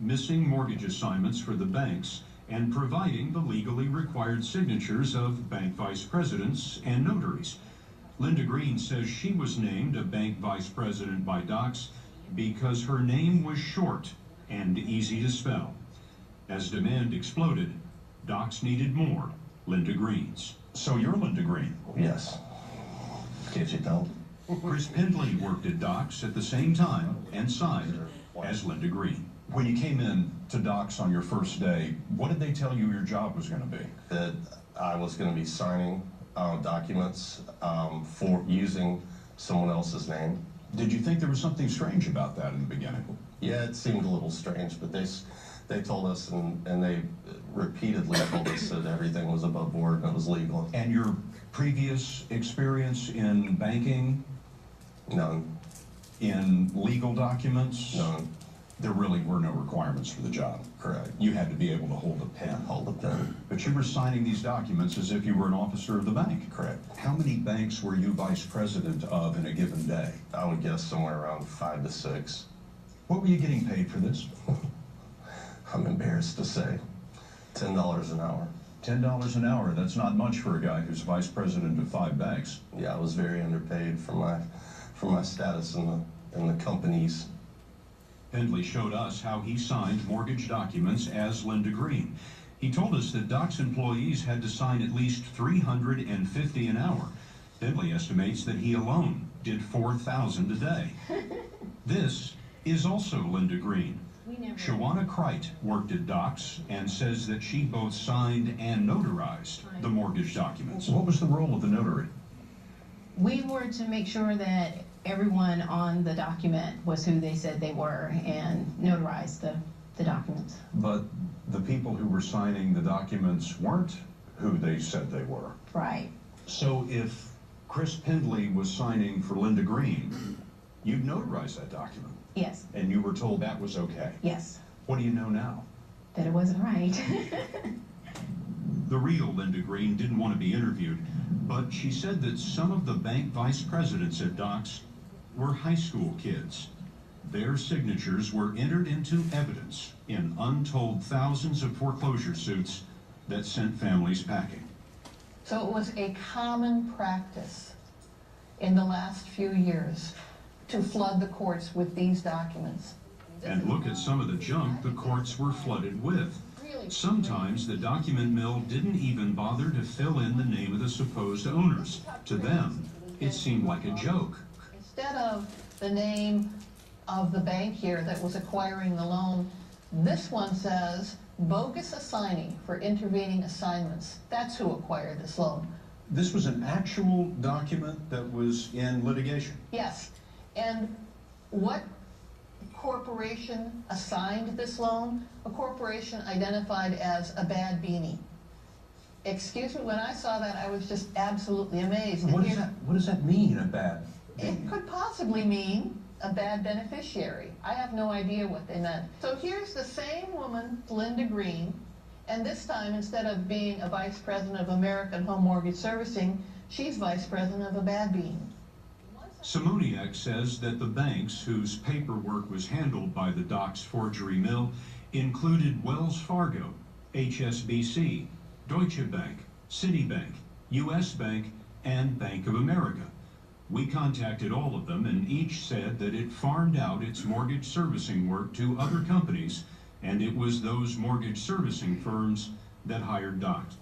missing mortgage assignments for the banks, and providing the legally required signatures of bank vice presidents and notaries. Linda Green says she was named a bank vice president by Docs because her name was short and easy to spell. As demand exploded, Docs needed more Linda Greens. So you're Linda Green? Yes. Can't you tell? Chris Pendley worked at Docs at the same time and signed as Linda Green. When you came in to Docs on your first day, what did they tell you your job was going to be? That I was going to be signing documents for using someone else's name. Did you think there was something strange about that in the beginning? Yeah, it seemed a little strange, but they told us and they repeatedly told us that everything was above board and it was legal. And your previous experience in banking? None. In legal documents? None. There really were no requirements for the job. Correct. You had to be able to hold a pen. Hold a pen. But you were signing these documents as if you were an officer of the bank. Correct. How many banks were you vice president of in a given day? I would guess somewhere around 5 to 6. What were you getting paid for this? I'm embarrassed to say. $10 an hour. $10 an hour, that's not much for a guy who's vice president of 5 banks. Yeah, I was very underpaid for my status in the companies. Pendley showed us how he signed mortgage documents as Linda Green. He told us that Doc's employees had to sign at least $350 an hour. Pendley estimates that he alone did 4,000 a day. This is also Linda Green. Shawana Kreit worked at Docs and says that she both signed and notarized the mortgage documents. What was the role of the notary? We were to make sure that everyone on the document was who they said they were and notarize the documents. But the people who were signing the documents weren't who they said they were. Right. So if Chris Pendley was signing for Linda Green, you'd notarize that document? Yes. And you were told that was okay? Yes. What do you know now? That it wasn't right. The real Linda Green didn't want to be interviewed, but she said that some of the bank vice presidents at Docs were high school kids. Their signatures were entered into evidence in untold thousands of foreclosure suits that sent families packing. So it was a common practice in the last few years to flood the courts with these documents. And look at some of the junk the courts were flooded with. Sometimes the document mill didn't even bother to fill in the name of the supposed owners. To them, it seemed like a joke. Instead of the name of the bank here that was acquiring the loan, this one says bogus assignee for intervening assignments. That's who acquired this loan. This was an actual document that was in litigation? Yes. And what corporation assigned this loan? A corporation identified as a bad beanie. Excuse me, when I saw that, I was just absolutely amazed. What does that mean, a bad beanie? It could possibly mean a bad beneficiary. I have no idea what they meant. So here's the same woman, Linda Green, and this time, instead of being a vice president of American Home Mortgage Servicing, she's vice president of a bad beanie. Simoniak says that the banks whose paperwork was handled by the Docs forgery mill included Wells Fargo, HSBC, Deutsche Bank, Citibank, US Bank, and Bank of America. We contacted all of them, and each said that it farmed out its mortgage servicing work to other companies, and it was those mortgage servicing firms that hired Docs.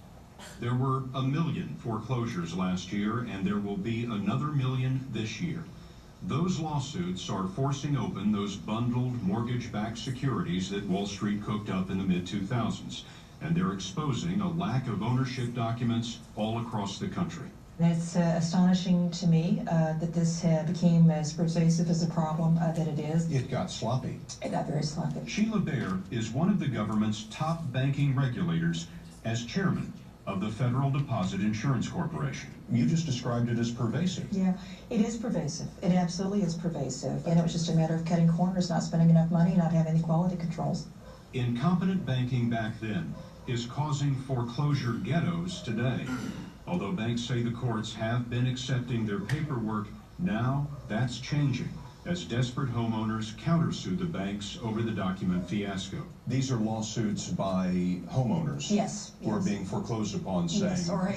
There were 1 million foreclosures last year, and there will be another 1 million this year. Those lawsuits are forcing open those bundled mortgage-backed securities that Wall Street cooked up in the mid-2000s, and they're exposing a lack of ownership documents all across the country. It's astonishing to me that this became as pervasive as a problem that it is. It got sloppy. It got very sloppy. Sheila Bair is one of the government's top banking regulators as chairman of the Federal Deposit Insurance Corporation. You just described it as pervasive. Yeah, it is pervasive. It absolutely is pervasive. And it was just a matter of cutting corners, not spending enough money, not having any quality controls. Incompetent banking back then is causing foreclosure ghettos today. Although banks say the courts have been accepting their paperwork, now that's changing. as desperate homeowners countersued the banks over the document fiasco. These are lawsuits by homeowners. Yes, Who are yes. being foreclosed upon, saying, Yes, or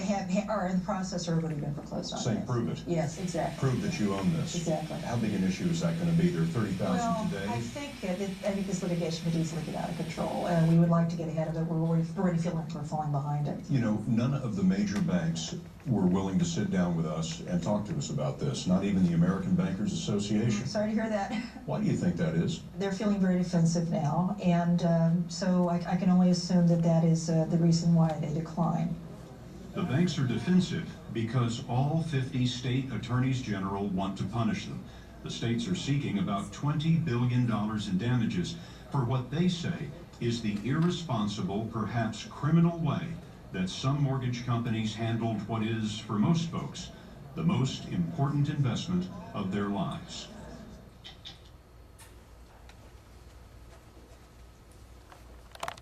are in the process or already been foreclosed on. saying, yes. prove it. Yes, exactly. Prove that you own this. Exactly. How big an issue is that going to be? There are 30,000 Well, today. I think this litigation could easily get out of control, and we would like to get ahead of it. We're already feeling like we're falling behind it. You know, none of the major banks were willing to sit down with us and talk to us about this, not even the American Bankers Association. Sorry to hear that. Why do you think that is? They're feeling very defensive now, and so I can only assume that is the reason why they decline. The banks are defensive because all 50 state attorneys general want to punish them. The states are seeking about $20 billion in damages for what they say is the irresponsible, perhaps criminal way that some mortgage companies handled what is, for most folks, the most important investment of their lives.